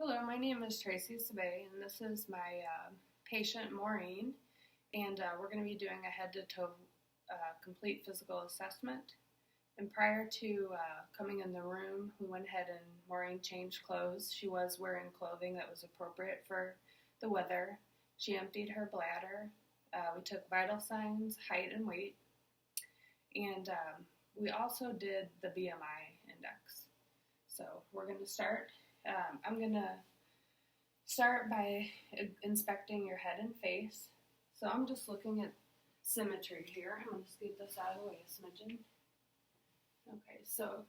Hello, my name is Tracy Sabay, and this is my patient Maureen, and we're going to be doing a head-to-toe complete physical assessment. And prior to coming in the room, we went ahead and Maureen changed clothes. She was wearing clothing that was appropriate for the weather. She emptied her bladder. We took vital signs, height, and weight, and we also did the BMI index. So we're going to start. I'm going to start by inspecting your head and face. So I'm just looking at symmetry here. I'm going to scoot this out of the way a smidgen. Okay, so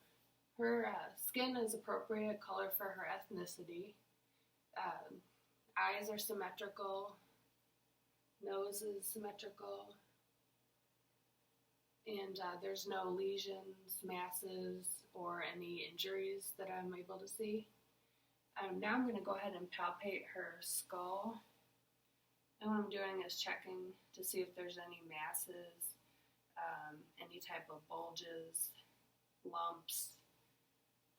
her skin is appropriate color for her ethnicity. Eyes are symmetrical. Nose is symmetrical. And there's no lesions, masses, or any injuries that I'm able to see. Now I'm going to go ahead and palpate her skull. And what I'm doing is checking to see if there's any masses, any type of bulges, lumps,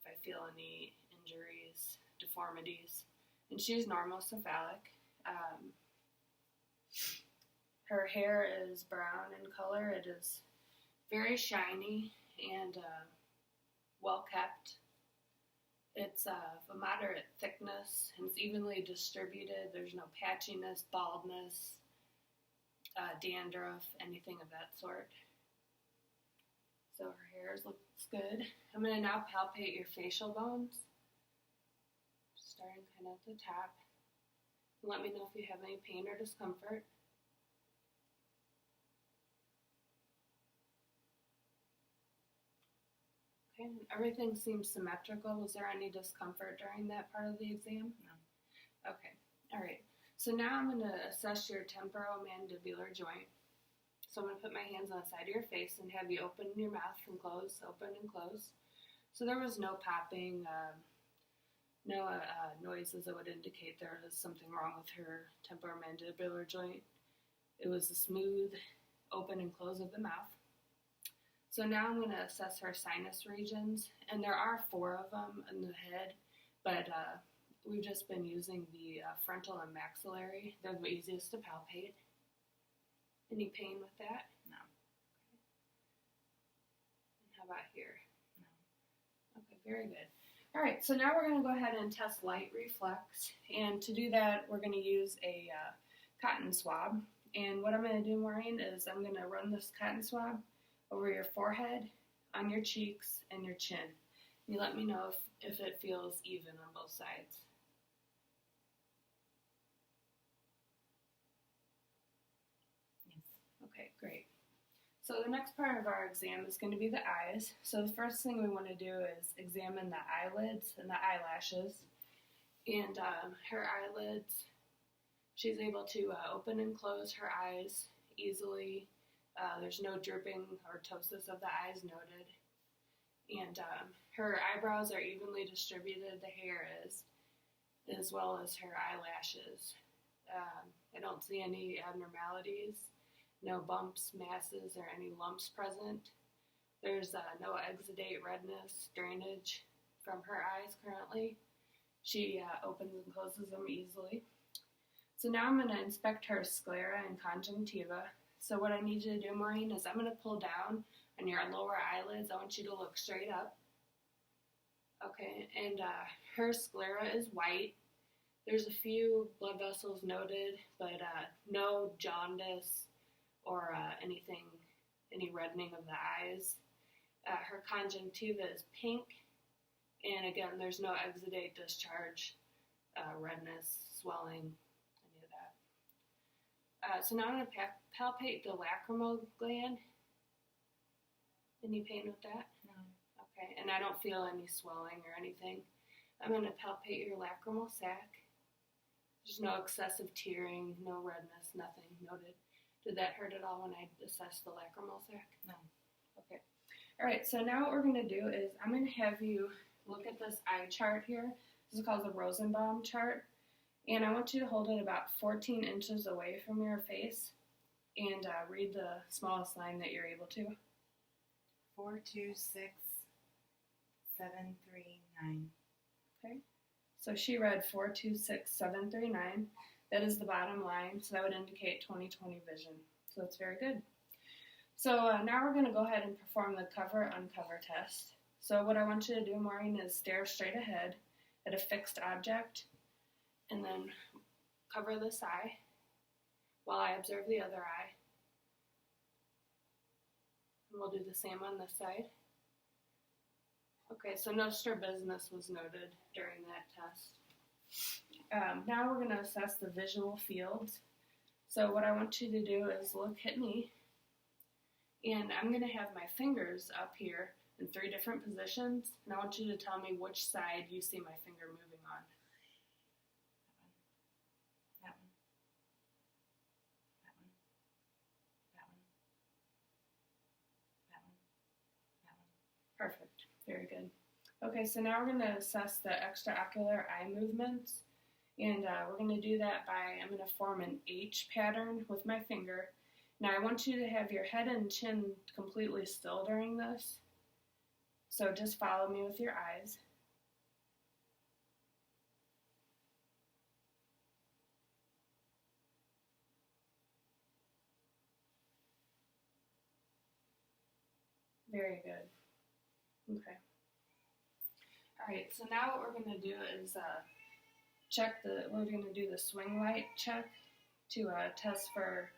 if I feel any injuries, deformities. And she's normocephalic. Her hair is brown in color. It is very shiny and well kept. It's of a moderate thickness and it's evenly distributed. There's no patchiness, baldness, dandruff, anything of that sort. So her hair looks good. I'm going to now palpate your facial bones, starting kind of at the top. Let me know if you have any pain or discomfort. Okay, everything seems symmetrical. Was there any discomfort during that part of the exam? No. Okay, all right. So now I'm going to assess your temporomandibular joint. So I'm going to put my hands on the side of your face and have you open your mouth and close, open and close. So there was no popping, no noises that would indicate there was something wrong with her temporomandibular joint. It was a smooth open and close of the mouth. So now I'm going to assess her sinus regions, and there are 4 of them in the head, but we've just been using the frontal and maxillary. They're the easiest to palpate. Any pain with that? No. Okay. And how about here? No. Okay, very good. All right, so now we're going to go ahead and test light reflex, and to do that, we're going to use a cotton swab. And what I'm going to do, Maureen, is I'm going to run this cotton swab over your forehead, on your cheeks, and your chin. You let me know if it feels even on both sides. Yes. Okay, great. So the next part of our exam is going to be the eyes. So the first thing we want to do is examine the eyelids and the eyelashes. And her eyelids, she's able to open and close her eyes easily. There's no drooping or ptosis of the eyes noted. And her eyebrows are evenly distributed, the hair is, as well as her eyelashes. I don't see any abnormalities, no bumps, masses, or any lumps present. There's no exudate, redness, drainage from her eyes currently. She opens and closes them easily. So now I'm going to inspect her sclera and conjunctiva. So what I need you to do, Maureen, is I'm going to pull down on your lower eyelids. I want you to look straight up. Okay, and her sclera is white. There's a few blood vessels noted, but no jaundice or any reddening of the eyes. Her conjunctiva is pink, and again, there's no exudate, discharge, redness, swelling, any of that. So now I'm going to palpate the lacrimal gland. Any pain with that? No. Okay, and I don't feel any swelling or anything. I'm going to palpate your lacrimal sac. There's no excessive tearing, no redness, nothing noted. Did that hurt at all when I assessed the lacrimal sac? No. Okay. All right, so now what we're going to do is I'm going to have you look at this eye chart here. This is called the Rosenbaum chart. And I want you to hold it about 14 inches away from your face and read the smallest line that you're able to. 4, 2, 6, 7, 3, 9. Okay. So she read 426,739. That is the bottom line, so that would indicate 20/20 vision. So that's very good. So now we're going to go ahead and perform the cover-uncover test. So what I want you to do, Maureen, is stare straight ahead at a fixed object and then cover this eye while I observe the other eye. And we'll do the same on this side. Okay, so no strabismus was noted during that test. Now we're going to assess the visual fields. So what I want you to do is look at me, and I'm going to have my fingers up here in 3 different positions, and I want you to tell me which side you see my finger moving on. That one. That one. That one. That one. That one. Perfect. Very good. Okay, so now we're going to assess the extraocular eye movements, and we're going to do that by, I'm going to form an H pattern with my finger. Now I want you to have your head and chin completely still during this, so just follow me with your eyes. Very good. Okay. Alright, so now what we're going to do is we're going to do the swing light check to test for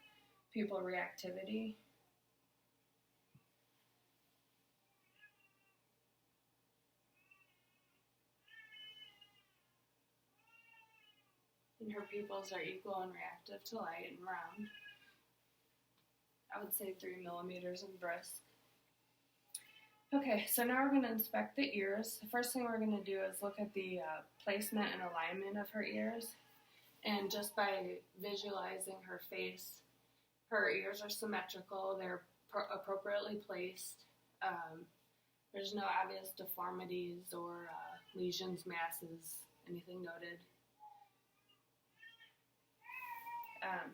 pupil reactivity. And her pupils are equal and reactive to light and round. I would say 3 millimeters in brisk. Okay, so now we're going to inspect the ears. The first thing we're going to do is look at the placement and alignment of her ears. And just by visualizing her face, her ears are symmetrical, they're appropriately placed. There's no obvious deformities or lesions, masses, anything noted.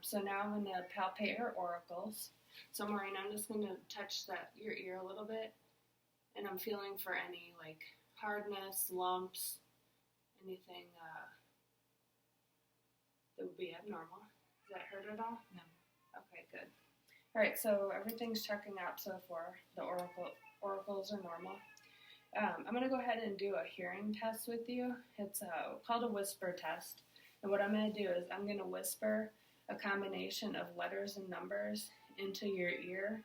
So now I'm going to palpate her auricles. So Maureen, I'm just going to touch your ear a little bit. And I'm feeling for any like hardness, lumps, anything that would be abnormal. Does that hurt at all? No. Okay, good. All right, so everything's checking out so far. The auricles are normal. I'm going to go ahead and do a hearing test with you. It's called a whisper test. And what I'm going to do is I'm going to whisper a combination of letters and numbers into your ear.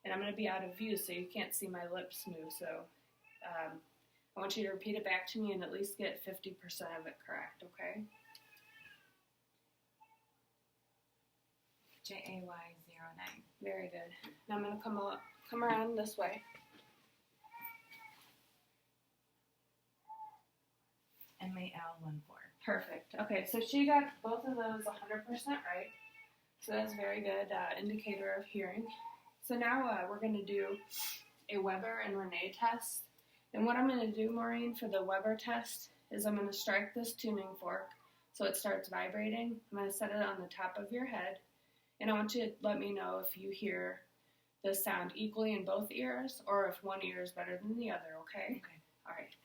And I'm going to be out of view so you can't see my lips move. So I want you to repeat it back to me and at least get 50% of it correct, okay? JAY09. Very good. Now I'm going to come around this way. MAL14. Perfect. Okay, so she got both of those 100% right. So that's a very good indicator of hearing. So now we're going to do a Weber and Rene test. And what I'm going to do, Maureen, for the Weber test is I'm going to strike this tuning fork so it starts vibrating. I'm going to set it on the top of your head. And I want you to let me know if you hear the sound equally in both ears or if one ear is better than the other, okay? Okay. All right.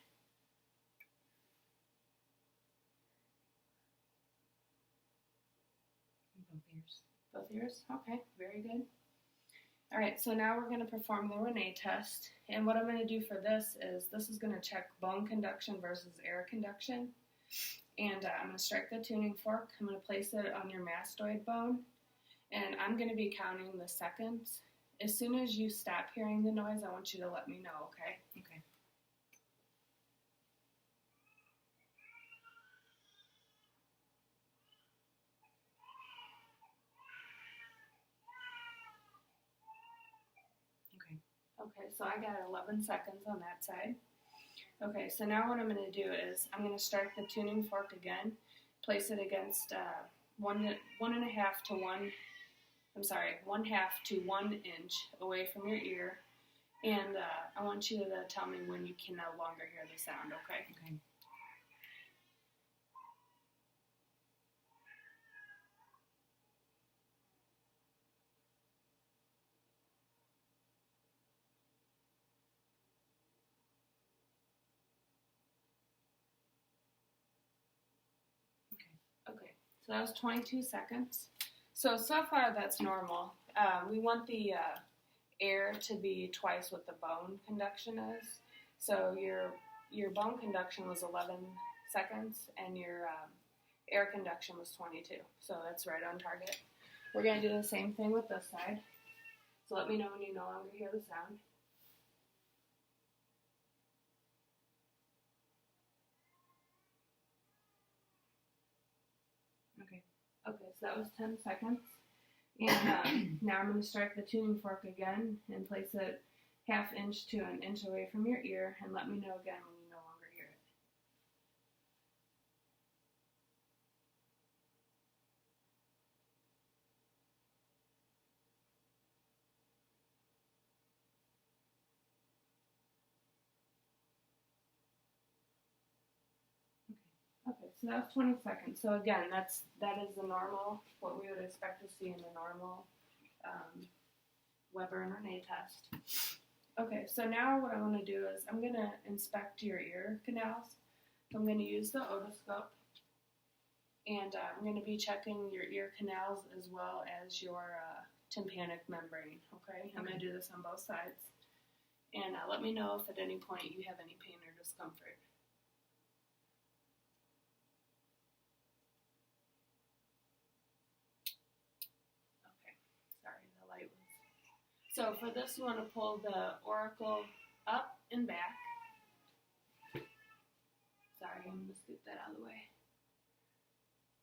Both ears. Both ears? Okay, very good. All right, so now we're going to perform the Rene test. And what I'm going to do for this is going to check bone conduction versus air conduction. And I'm going to strike the tuning fork. I'm going to place it on your mastoid bone. And I'm going to be counting the seconds. As soon as you stop hearing the noise, I want you to let me know, okay? Okay. Okay, so I got 11 seconds on that side. Okay, so now what I'm going to do is I'm going to strike the tuning fork again, place it against 1.5 to 1 inch away from your ear, and I want you to tell me when you can no longer hear the sound, okay? Okay. So that was 22 seconds. So far that's normal. We want the air to be twice what the bone conduction is. So your bone conduction was 11 seconds and your air conduction was 22. So that's right on target. We're going to do the same thing with this side. So let me know when you no longer hear the sound. Okay. Okay, so that was 10 seconds. And now I'm going to strike the tuning fork again and place it ½ inch to an inch away from your ear, and let me know again when you no longer hear it. Okay, so that was 20 seconds. So again, that is the normal, what we would expect to see in the normal Weber and Renee test. Okay, so now what I want to do is I'm going to inspect your ear canals. So I'm going to use the otoscope, and I'm going to be checking your ear canals as well as your tympanic membrane. Okay, I'm going to do this on both sides, and let me know if at any point you have any pain or discomfort. Okay, sorry, the light was. So for this, you want to pull the auricle up and back. Sorry, I'm going to scoot that out of the way.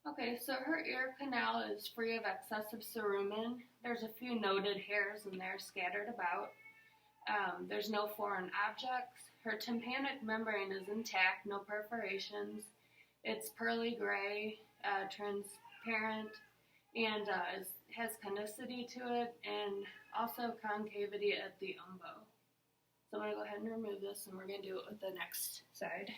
Okay, so her ear canal is free of excessive cerumen. There's a few noted hairs in there scattered about. There's no foreign objects. Her tympanic membrane is intact, no perforations. It's pearly gray, transparent, and has conicity to it, and also concavity at the umbo. So I'm going to go ahead and remove this, and we're going to do it with the next side.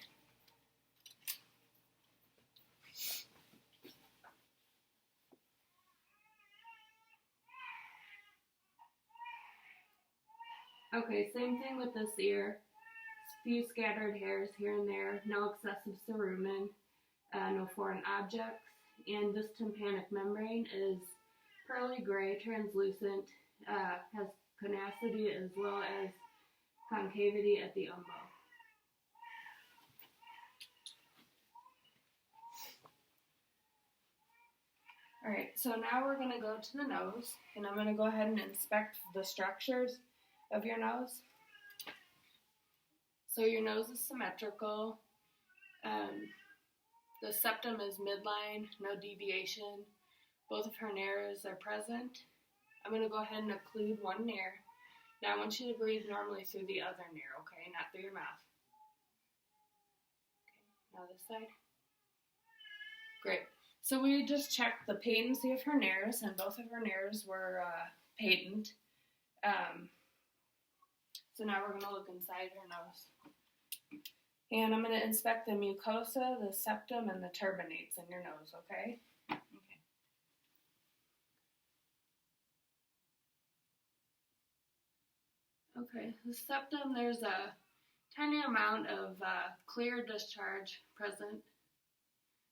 Okay, same thing with this ear. Few scattered hairs here and there, no excessive cerumen, no foreign objects, and this tympanic membrane is pearly gray, translucent, has conicity as well as concavity at the umbo. Alright, so now we're going to go to the nose, and I'm going to go ahead and inspect the structures of your nose. So your nose is symmetrical. The septum is midline, no deviation. Both of her nares are present. I'm going to go ahead and occlude one nair. Now I want you to breathe normally through the other nair, okay? Not through your mouth. Okay, now this side. Great. So we just checked the patency of her nares, and both of her nares were patent. So now we're going to look inside her nose. And I'm going to inspect the mucosa, the septum, and the turbinates in your nose, okay? Okay, the septum, there's a tiny amount of clear discharge present.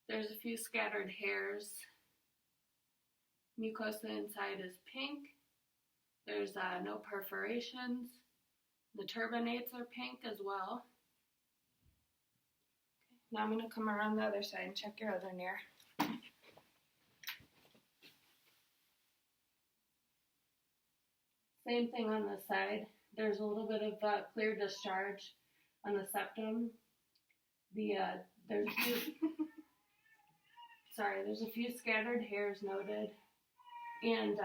There's a few scattered hairs. Mucosa inside is pink. There's no perforations. The turbinates are pink as well. Okay, now I'm going to come around the other side and check your other nair. Same thing on this side. There's a little bit of clear discharge on the septum. There's a few scattered hairs noted, and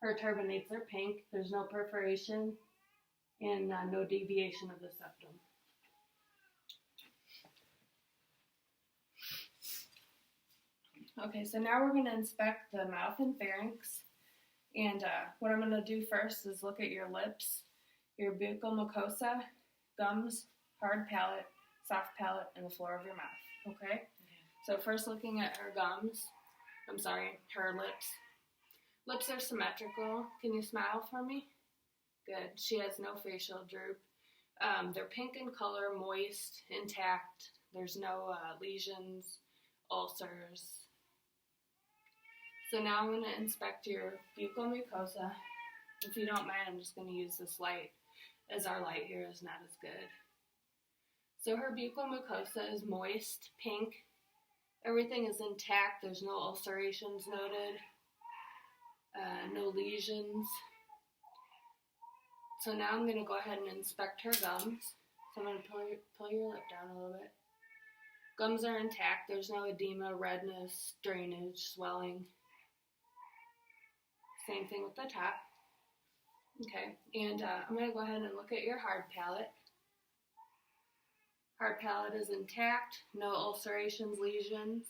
her turbinates are pink. There's no perforation and no deviation of the septum. Okay, so now we're going to inspect the mouth and pharynx. And what I'm going to do first is look at your lips, your buccal mucosa, gums, hard palate, soft palate, and the floor of your mouth. Okay? So first looking at her her lips. Lips are symmetrical. Can you smile for me? Good. She has no facial droop. They're pink in color, moist, intact. There's no lesions, ulcers. So now I'm going to inspect your buccal mucosa. If you don't mind, I'm just going to use this light, as our light here is not as good. So her buccal mucosa is moist, pink. Everything is intact. There's no ulcerations noted, no lesions. So now I'm going to go ahead and inspect her gums. So I'm going to pull your lip down a little bit. Gums are intact. There's no edema, redness, drainage, swelling. Same thing with the top. Okay, and I'm going to go ahead and look at your hard palate. Hard palate is intact, no ulcerations, lesions,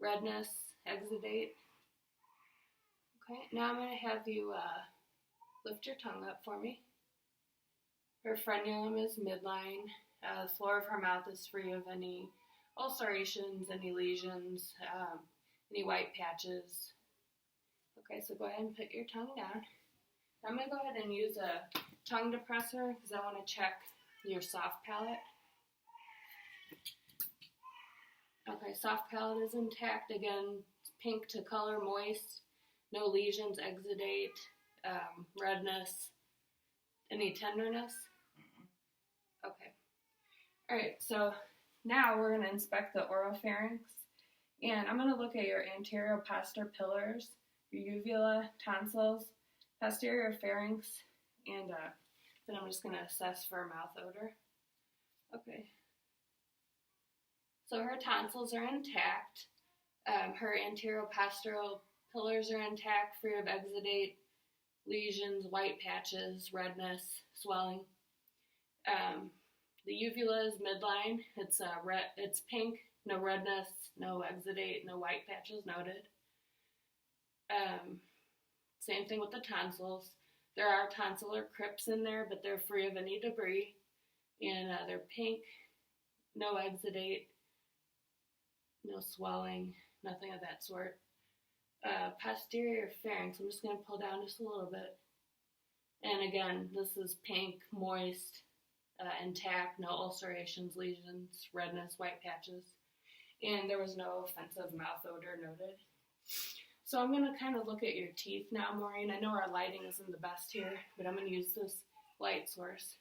redness, exudate. Okay, now I'm going to have you lift your tongue up for me. Her frenulum is midline. The floor of her mouth is free of any ulcerations, any lesions, any white patches. Okay, so go ahead and put your tongue down. I'm going to go ahead and use a tongue depressor because I want to check your soft palate. Okay, soft palate is intact. Again, pink to color, moist, no lesions, exudate, redness, any tenderness. Okay. All right, so now we're going to inspect the oropharynx, and I'm going to look at your anterior posterior pillars, your uvula, tonsils, posterior pharynx, and then I'm just going to assess for mouth odor. Okay. So her tonsils are intact. Her anterior posterior pillars are intact, free of exudate, lesions, white patches, redness, swelling. The uvula is midline. It's pink, no redness, no exudate, no white patches noted. Same thing with the tonsils. There are tonsillar crypts in there, but they're free of any debris. And they're pink, no exudate, no swelling, nothing of that sort. Posterior pharynx, I'm just going to pull down just a little bit. And again, this is pink, moist, intact, no ulcerations, lesions, redness, white patches. And there was no offensive mouth odor noted. So I'm going to kind of look at your teeth now, Maureen. I know our lighting isn't the best here, but I'm going to use this light source.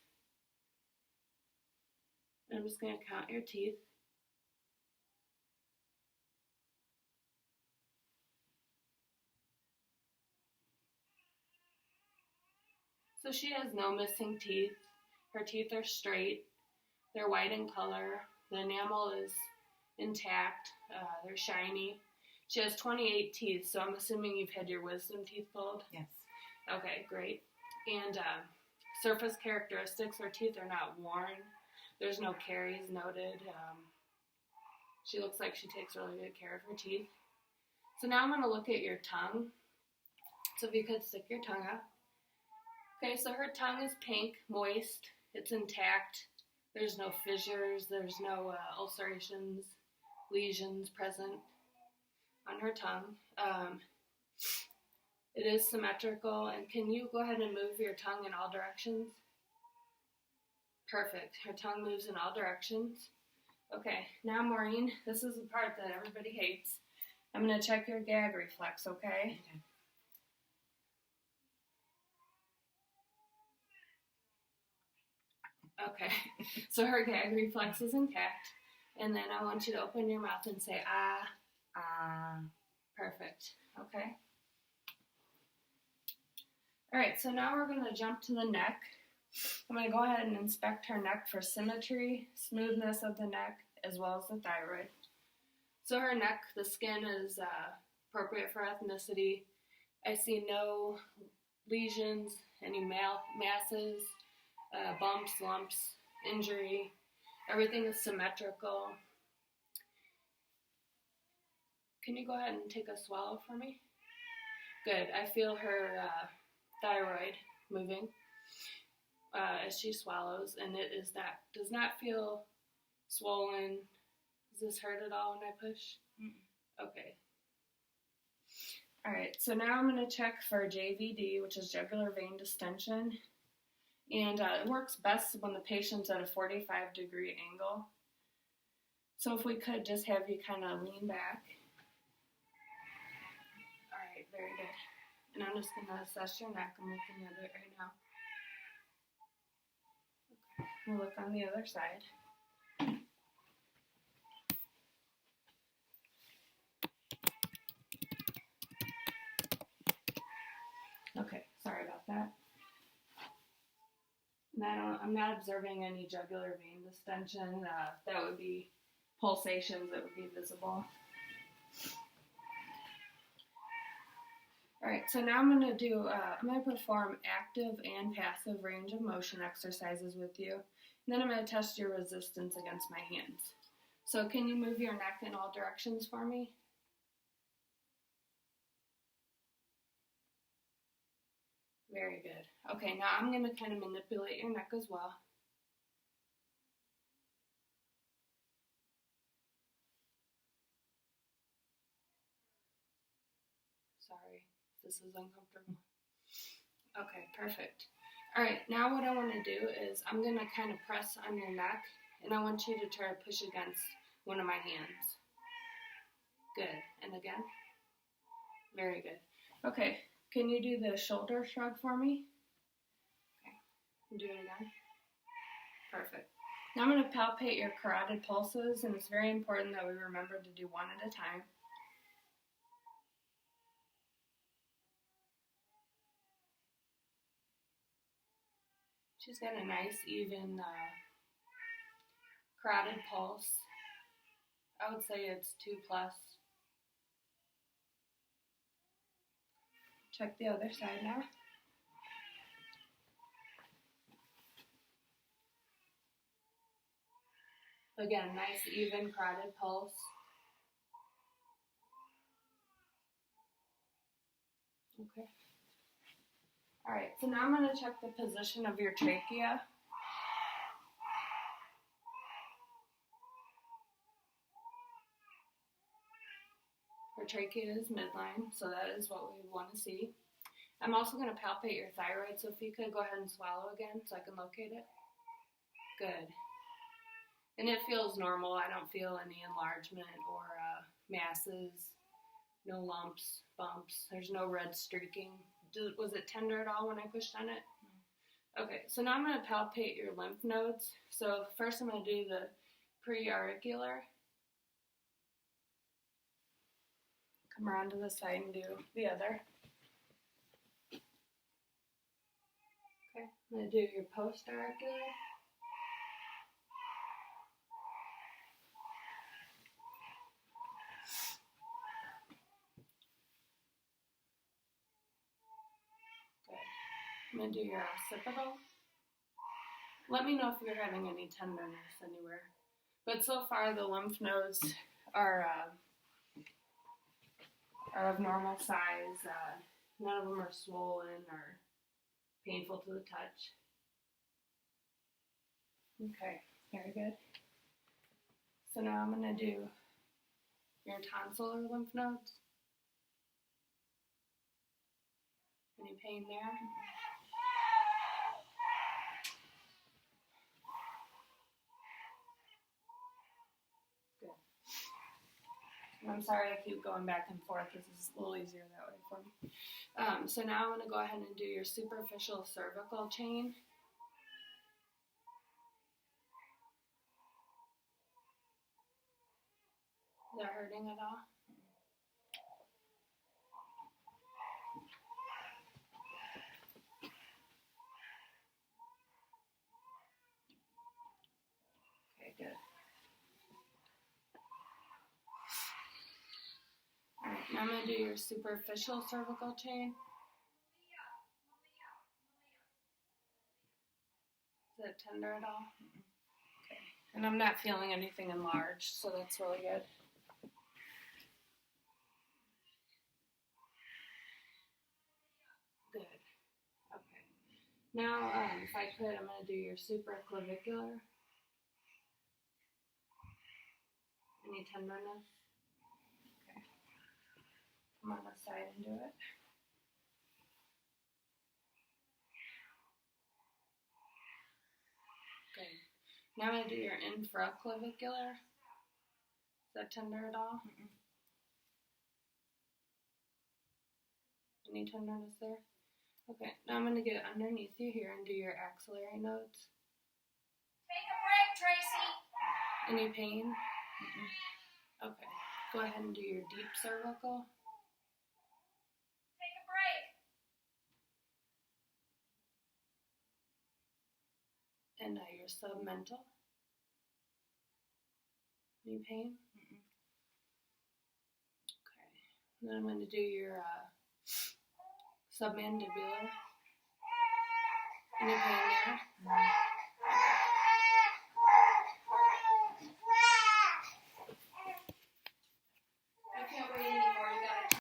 And I'm just going to count your teeth. So she has no missing teeth. Her teeth are straight. They're white in color. The enamel is intact. They're shiny. She has 28 teeth, so I'm assuming you've had your wisdom teeth pulled? Yes. Okay, great. And surface characteristics, her teeth are not worn. There's no caries noted. She looks like she takes really good care of her teeth. So now I'm going to look at your tongue. So if you could stick your tongue out. Okay, so her tongue is pink, moist. It's intact. There's no fissures. There's no ulcerations, lesions present on her tongue. It is symmetrical. And can you go ahead and move your tongue in all directions? Perfect. Her tongue moves in all directions. Okay, now Maureen, this is the part that everybody hates. I'm going to check your gag reflex, okay? Okay, so her gag reflex is intact. And then I want you to open your mouth and say, ah. Ah. Perfect. Okay. All right, so now we're going to jump to the neck. I'm going to go ahead and inspect her neck for symmetry, smoothness of the neck, as well as the thyroid. So her neck, the skin is appropriate for ethnicity. I see no lesions, any masses, bumps, lumps, injury. Everything is symmetrical. Can you go ahead and take a swallow for me? Good. I feel her thyroid moving as she swallows, and does not feel swollen. Does this hurt at all when I push? Mm-mm. Okay. All right. So now I'm going to check for JVD, which is jugular vein distension, and it works best when the patient's at a 45-degree angle. So if we could just have you kind of lean back. All right, very good. And I'm just going to assess your neck. I'm looking at it right now. Okay. We'll look on the other side. Okay, sorry about that. And I'm not observing any jugular vein distension. That would be pulsations that would be visible. All right, so now I'm going to perform active and passive range of motion exercises with you. And then I'm going to test your resistance against my hands. So can you move your neck in all directions for me? Very good. Okay, now I'm going to kind of manipulate your neck as well. Sorry, this is uncomfortable. Okay, perfect. All right, now what I want to do is I'm going to kind of press on your neck, and I want you to try to push against one of my hands. Good. And again. Very good. Okay, can you do the shoulder shrug for me? Okay, do it again. Perfect. Now I'm going to palpate your carotid pulses, and it's very important that we remember to do one at a time. She's got a nice, even carotid pulse. I would say it's 2+. Check the other side now. Again, nice, even carotid pulse. Okay. All right, so now I'm going to check the position of your trachea. Her trachea is midline, so that is what we want to see. I'm also going to palpate your thyroid, so if you could go ahead and swallow again so I can locate it. Good. And it feels normal. I don't feel any enlargement or masses, no lumps, bumps. There's no red streaking. Was it tender at all when I pushed on it? No. Okay, so now I'm going to palpate your lymph nodes. So first I'm going to do the preauricular. Come around to the side and do the other. Okay, I'm going to do your postauricular. Good. I'm going to do your occipital. Let me know if you're having any tenderness anywhere. But so far the lymph nodes are of normal size. None of them are swollen or painful to the touch. Okay, very good. So now I'm going to do your tonsillar lymph nodes. Any pain there? Good. I'm sorry I keep going back and forth. This is a little easier that way for me. So now I'm going to go ahead and do your superficial cervical chain. Is that hurting at all? Okay, good. All right, now I'm going to do your superficial cervical chain. Is it tender at all? Okay. And I'm not feeling anything enlarged, so that's really good. Good. Okay. Now, if I could, I'm going to do your supraclavicular. Any tenderness? Okay. Come on the side and do it. Good. Now I'm going to do your infraclavicular. Is that tender at all? Mm-mm. Any tenderness there? Okay, now I'm going to get underneath you here and do your axillary nodes. Take a break, Tracy. Any pain? Mm-mm. Okay, go ahead and do your deep cervical. Take a break. And your submental. Any pain? Mm-mm. Okay. And then I'm going to do your submandibular. Any pain there? No.